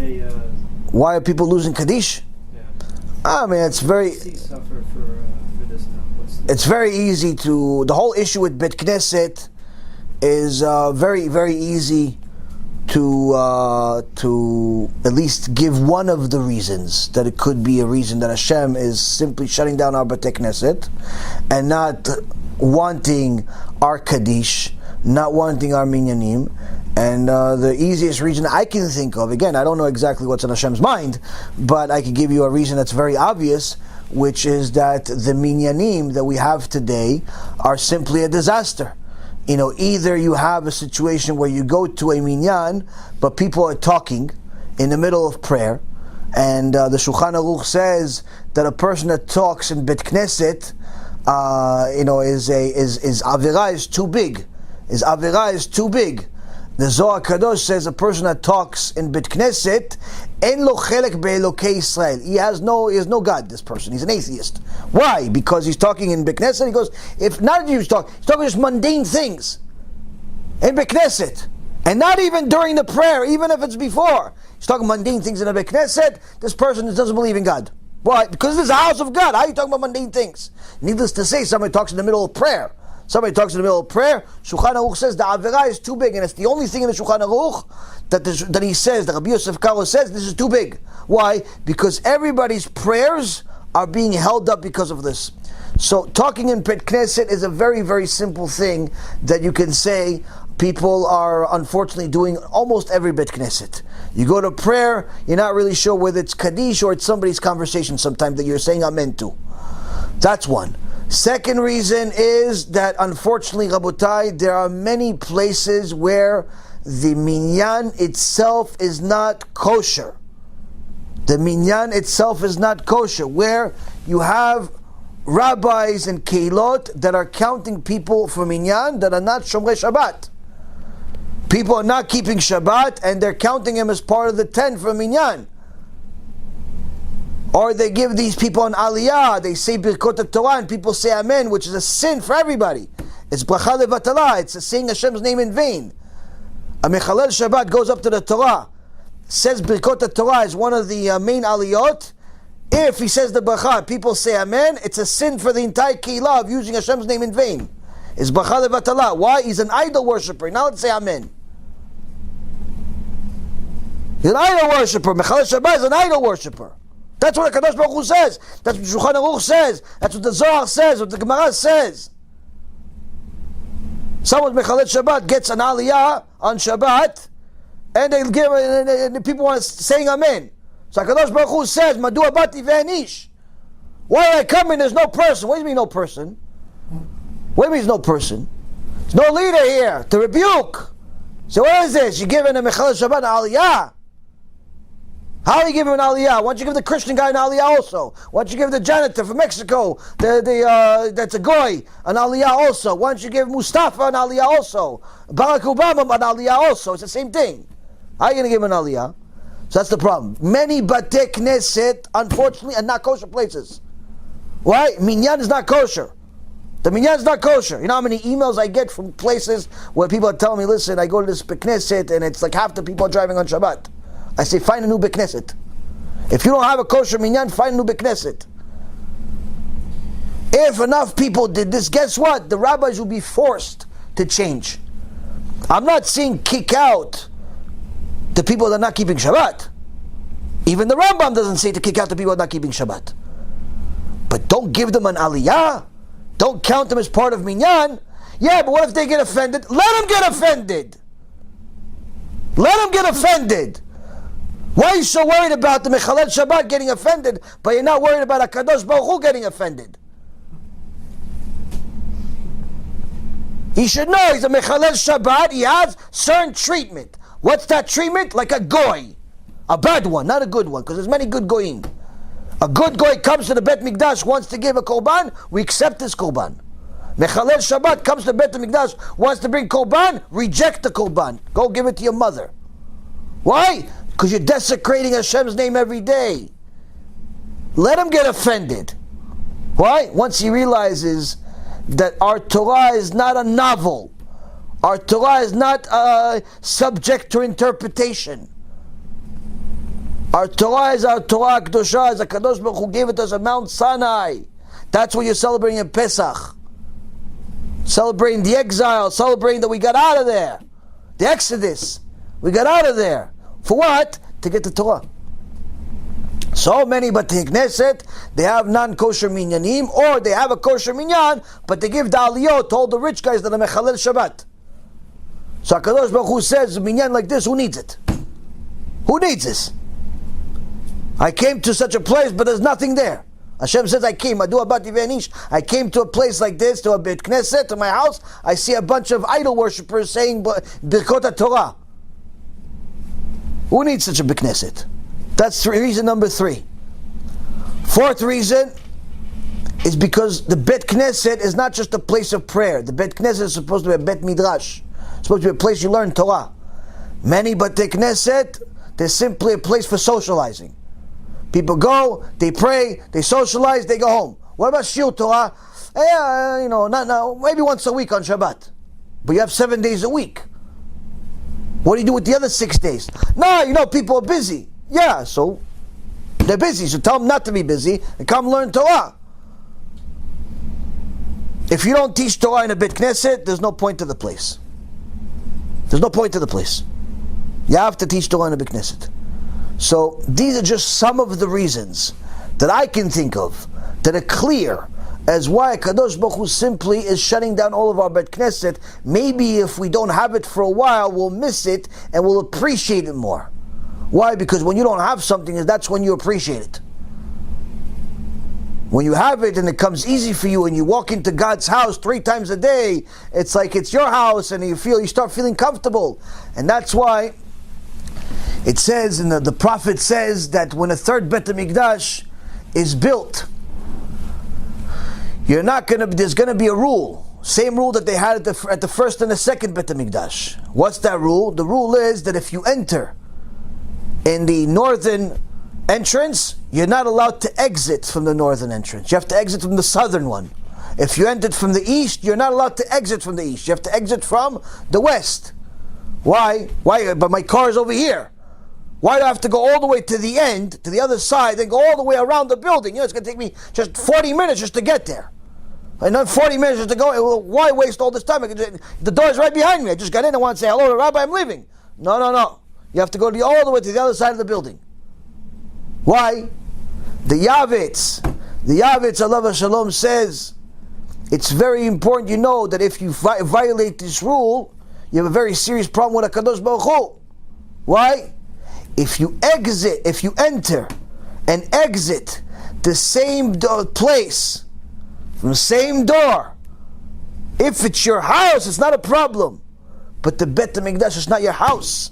they? Why are people losing Kaddish? Yeah. I mean, it's very. Suffer for this now. It's very easy to. The whole issue with Bet Knesset is very, very easy to at least give one of the reasons that it could be a reason that HaShem is simply shutting down our Bet Knesset and not wanting our Kaddish, not wanting our Minyanim. And the easiest reason I can think of, again, I don't know exactly what's in Hashem's mind, but I can give you a reason that's very obvious, which is that the Minyanim that we have today are simply a disaster. You know, either you have a situation where you go to a Minyan, but people are talking in the middle of prayer, and the Shulchan Aruch says that a person that talks in Bet Knesset, is Avera is too big. His Avera is too big. The Zohar Kadosh says a person that talks in Bet Knesset, en lo chelek be'elokei Israel. He has no God, this person. He's an atheist. Why? Because he's talking in Bet Knesset. He goes, if not he's talking just mundane things in Bet Knesset. And not even during the prayer, even if it's before. He's talking mundane things in a Bet Knesset. This person doesn't believe in God. Why? Because this is a house of God. How are you talking about mundane things? Needless to say, somebody talks in the middle of prayer. Somebody talks in the middle of prayer. Shulchan Aruch says the Avera is too big, and it's the only thing in the Shulchan Aruch that he says, that Rabbi Yosef Karo says, this is too big. Why? Because everybody's prayers are being held up because of this. So talking in Bet Knesset is a very, very simple thing that you can say. People are unfortunately doing almost every Bet Knesset. You go to prayer, you're not really sure whether it's Kaddish or it's somebody's conversation sometimes that you're saying amen to. That's one. Second reason is that unfortunately, Rabotai, there are many places where the minyan itself is not kosher. The minyan itself is not kosher, where you have rabbis and keilot that are counting people for minyan that are not Shomrei Shabbat. People are not keeping Shabbat and they're counting him as part of the 10 for minyan. Or they give these people an aliyah, they say Birkot Torah and people say amen, which is a sin for everybody. It's bracha levatala, it's saying Hashem's name in vain. A mechalel Shabbat goes up to the Torah, says Birkot Torah is one of the main aliyot. If he says the bracha, people say amen, it's a sin for the entire keilah of using Hashem's name in vain. It's bracha levatala. Why? He's an idol worshipper. Now let's say amen. He's an idol worshipper. Mechalel Shabbat is an idol worshipper. That's what the Kadosh Baruch Hu says. That's what Shulchan Aruch says. That's what the Zohar says. What the Gemara says. Someone Mechalet Shabbat gets an aliyah on Shabbat, and they give, and the people want saying Amen. So Kadosh Baruch Hu says, "Madu abati ve'anish." Why did I come in? There's no person. What do you mean no person? What do you mean there's no person? There's no leader here to rebuke. So what is this? You giving a Mechalet Shabbat an aliyah? How do you give him an aliyah? Why don't you give the Christian guy an aliyah also? Why don't you give the janitor from Mexico, that's a goy, an aliyah also? Why don't you give Mustafa an aliyah also? Barack Obama an aliyah also? It's the same thing. How are you going to give him an aliyah? So that's the problem. Many Batei Knesset, unfortunately, are not kosher places. Why? Minyan is not kosher. The minyan is not kosher. You know how many emails I get from places where people are telling me, listen, I go to this Knesset and it's like half the people are driving on Shabbat. I say, find a new Bet Knesset. If you don't have a kosher minyan, find a new Bet Knesset. If enough people did this, guess what? The rabbis will be forced to change. I'm not saying kick out the people that are not keeping Shabbat. Even the Rambam doesn't say to kick out the people that are not keeping Shabbat. But don't give them an aliyah. Don't count them as part of minyan. Yeah, but what if they get offended? Let them get offended. Let them get offended. Why are you so worried about the Mechalel Shabbat getting offended, but you're not worried about HaKadosh Baruch Hu getting offended? He should know he's a Mechalel Shabbat, he has certain treatment. What's that treatment? Like a goy. A bad one, not a good one, because there's many good goyim. A good goy comes to the Bet Mikdash, wants to give a korban, we accept this korban. Mechalel Shabbat comes to the Bet Mikdash, wants to bring korban, reject the korban. Go give it to your mother. Why? Because you're desecrating Hashem's name every day. Let him get offended. Why? Once he realizes that our Torah is not a novel. Our Torah is not subject to interpretation. Our Torah is our Torah Kedosha, as HaKadosh Baruch Hu gave it to us on Mount Sinai. That's what you're celebrating in Pesach. Celebrating the exile, celebrating that we got out of there. The Exodus. We got out of there. For what? To get the Torah. So many Bati Knesset, they have non-kosher minyanim, or they have a kosher minyan, but they give the aliyot to all the rich guys that are mechalel Shabbat. So HaKadosh Baruch Hu says, a minyan like this, who needs it? Who needs this? I came to such a place, but there's nothing there. Hashem says, I came to a place like this, to a Beit Knesset, to my house. I see a bunch of idol worshippers saying Birkot Torah. Who needs such a Beit Knesset? That's reason number 3. Fourth reason is because the Beit Knesset is not just a place of prayer. The Beit Knesset is supposed to be a Bet Midrash. It's supposed to be a place you learn Torah. Many Beit Knesset, they're simply a place for socializing. People go, they pray, they socialize, they go home. What about Shiur Torah? Not now, maybe once a week on Shabbat. But you have 7 days a week. What do you do with the other 6 days? No, people are busy. Yeah, so they're busy, so tell them not to be busy and come learn Torah. If you don't teach Torah in a Beit Knesset, there's no point to the place. There's no point to the place. You have to teach Torah in a Beit Knesset. So these are just some of the reasons that I can think of that are clear as why Kadosh Baruch Hu simply is shutting down all of our Beit Knesset. Maybe if we don't have it for a while, we'll miss it and we'll appreciate it more. Why? Because when you don't have something, that's when you appreciate it. When you have it and it comes easy for you and you walk into God's house 3 times a day, it's like it's your house and you start feeling comfortable. And that's why it says, and the prophet says, that when a third Bet HaMikdash is built, there's going to be a rule. Same rule that they had at the first and the second Bet HaMikdash. What's that rule? The rule is that if you enter in the northern entrance, you're not allowed to exit from the northern entrance. You have to exit from the southern one. If you entered from the east, you're not allowed to exit from the east. You have to exit from the west. Why? But my car is over here. Why do I have to go all the way to the end, to the other side, and go all the way around the building? It's going to take me just 40 minutes just to get there. And then 40 minutes just to go. Well, why waste all this time? The door is right behind me. I just got in. I want to say hello to Rabbi. I'm leaving. No. You have to go all the way to the other side of the building. Why? The Yavitz, Allah Shalom, says it's very important you know that if you violate this rule, you have a very serious problem with HaKadosh Baruch Hu. Why? If you enter and exit the same place, from the same door, if it's your house, it's not a problem. But the Bet HaMikdash is not your house.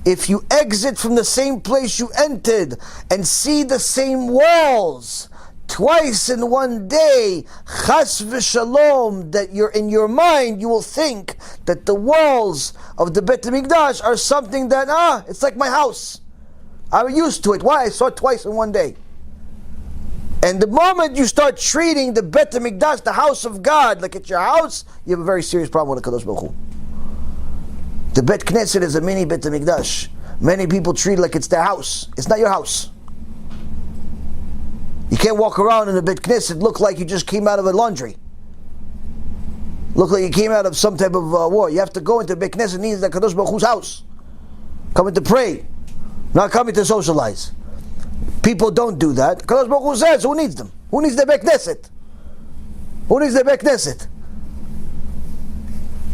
If you exit from the same place you entered and see the same walls twice in one day, chas v'shalom, that you're in your mind, you will think that the walls of the Bet HaMikdash are something that, it's like my house. I'm used to it. Why? I saw it twice in one day. And the moment you start treating the Bet HaMikdash, the house of God, like it's your house, you have a very serious problem with HaKadosh Baruch Hu. The Bet Knesset is a mini Bet HaMikdash. Many people treat it like it's their house. It's not your house. You can't walk around in a Bet Knesset look like you just came out of a laundry. Look like you came out of some type of war. You have to go into Bet Knesset, needs the HaKadosh Baruch Hu's house. Coming to pray, not coming to socialize. People don't do that. HaKadosh Baruch Hu says, who needs them? Who needs the Bet Knesset? Who needs the Bet Knesset?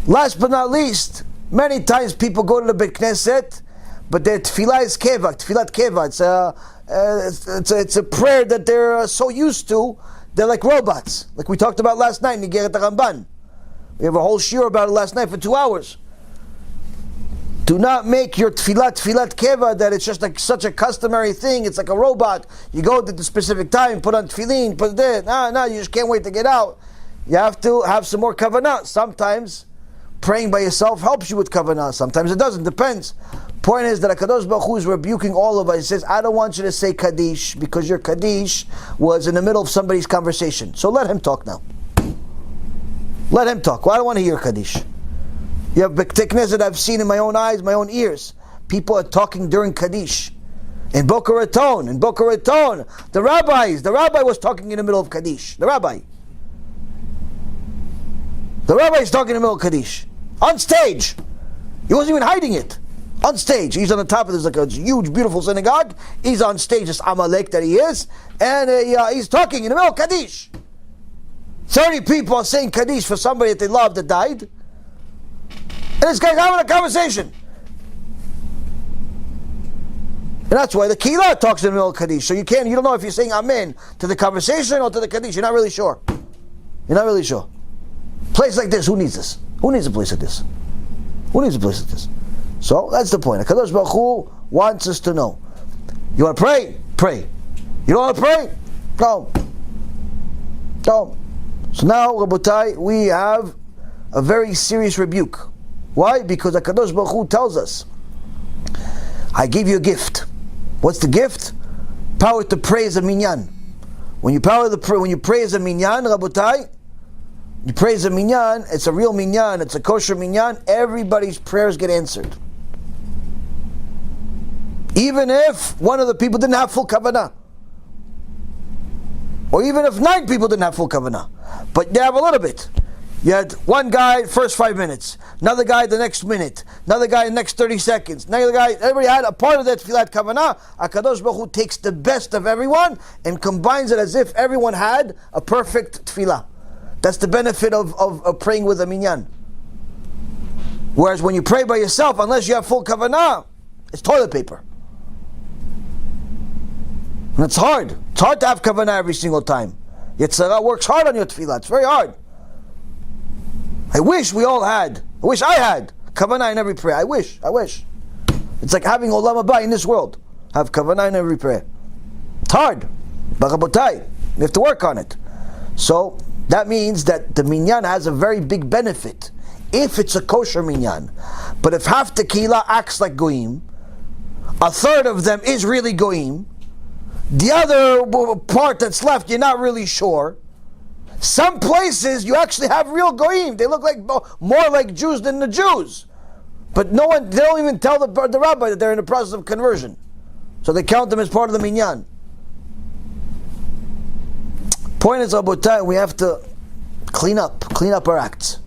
Last but not least, many times people go to the Bet Knesset, but their tefillah is keva, tefillat keva. It's a prayer that they're so used to, they're like robots. Like we talked about last night in Igeret HaRamban. We have a whole shiur about it last night for 2 hours. Do not make your tefillat keva that it's just like such a customary thing. It's like a robot. You go at the specific time, put on tefillin, put it there. No, you just can't wait to get out. You have to have some more kavanah. Sometimes praying by yourself helps you with kavanah. Sometimes it doesn't. Depends. Point is that HaKadosh Baruch Hu is rebuking all of us. He says, I don't want you to say Kaddish because your Kaddish was in the middle of somebody's conversation. So let him talk now. Let him talk. Well, I don't want to hear Kaddish. You have B'tei Knesset that I've seen in my own eyes, my own ears. People are talking during Kaddish. In Boca Raton, the rabbi was talking in the middle of Kaddish. The rabbi is talking in the middle of Kaddish. On stage. He wasn't even hiding it. On stage. He's on the top of this, like a huge, beautiful synagogue. He's on stage, this Amalek that he is. And he's talking in the middle of Kaddish. 30 people are saying Kaddish for somebody that they love that died. And this guy's having a conversation. And that's why the Kehillah talks in the middle of Kaddish. So you don't know if you're saying Amen to the conversation or to the Kaddish. You're not really sure. Place like this, who needs this? Who needs a place like this? So that's the point. HaKadosh Baruch Hu wants us to know. You want to pray? Pray. You don't want to pray? Go. So now, Rabotai, we have a very serious rebuke. Why? Because HaKadosh Baruch Hu tells us, I give you a gift. What's the gift? Power to praise a minyan. When you praise a minyan, Rabotai, you praise a minyan, it's a real minyan, it's a kosher minyan, everybody's prayers get answered. Even if one of the people didn't have full kavanah. Or even if 9 people didn't have full kavanah. But they have a little bit. You had one guy first 5 minutes, another guy the next minute, another guy the next 30 seconds, another guy, everybody had a part of that tefillat kavanah. HaKadosh Baruch Hu takes the best of everyone and combines it as if everyone had a perfect tefillah. That's the benefit of praying with a minyan. Whereas when you pray by yourself, unless you have full kavanah, it's toilet paper. And it's hard. It's hard to have kavanah every single time. Yetzirah works hard on your tefillah. It's very hard. I wish I had kavanah in every prayer. I wish. It's like having Olam HaBa in this world. Have kavanah in every prayer. It's hard. But Rabotai, you have to work on it. So, that means that the minyan has a very big benefit if it's a kosher minyan. But if half the kehillah acts like goyim, a third of them is really goyim, the other part that's left you're not really sure. Some places you actually have real goyim. They look like more like Jews than the Jews. But they don't even tell the rabbi that they're in the process of conversion. So they count them as part of the minyan. Point is, Rabotai, we have to clean up our acts.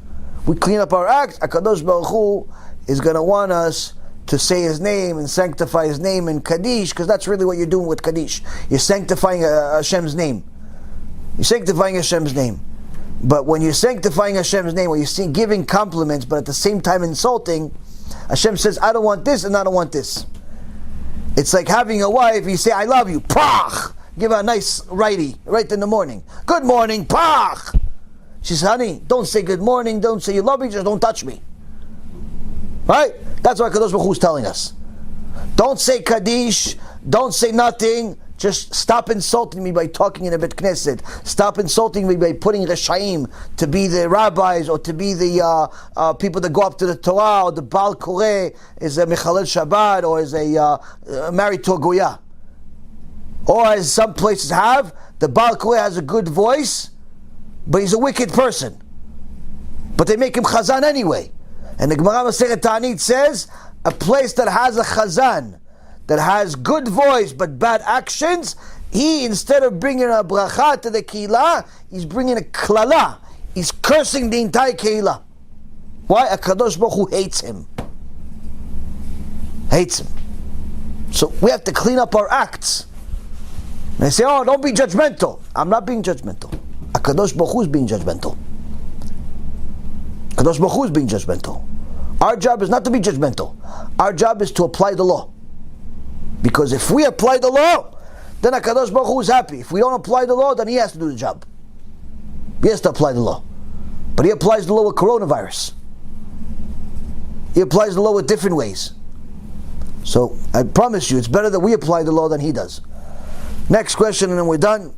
We clean up our acts, HaKadosh Baruch Hu is going to want us to say His name and sanctify His name in Kaddish, because that's really what you're doing with Kaddish. You're sanctifying Hashem's name. But when you're sanctifying Hashem's name, when you're giving compliments, but at the same time insulting, Hashem says, I don't want this and I don't want this. It's like having a wife, you say, I love you, pach! Give her a nice righty, right in the morning. Good morning, pach! She says, honey, don't say good morning, don't say you love me, just don't touch me. Right? That's what HaKadosh Baruch Hu is telling us. Don't say Kaddish, don't say nothing, just stop insulting me by talking in a Bet Knesset. Stop insulting me by putting Reshaim to be the rabbis or to be the people that go up to the Torah, or the Baal Koreh is a Mechalel Shabbat, or is a married to a Goya. Or as some places have, the Baal Koreh has a good voice, but he's a wicked person. But they make him Chazan anyway. And the Gemara Masechet Ta'anit says, a place that has a Chazan, that has good voice but bad actions, he, instead of bringing a bracha to the kehillah, he's bringing a klala. He's cursing the entire kehillah. Why? HaKadosh Baruch Hu hates him. So we have to clean up our acts. And they say, oh, don't be judgmental. I'm not being judgmental. HaKadosh Baruch Hu is being judgmental. HaKadosh Baruch Hu is being judgmental. Our job is not to be judgmental. Our job is to apply the law. Because if we apply the law, then HaKadosh Baruch Hu is happy. If we don't apply the law, then He has to do the job. He has to apply the law. But He applies the law with coronavirus. He applies the law with different ways. So I promise you, it's better that we apply the law than He does. Next question, and then we're done.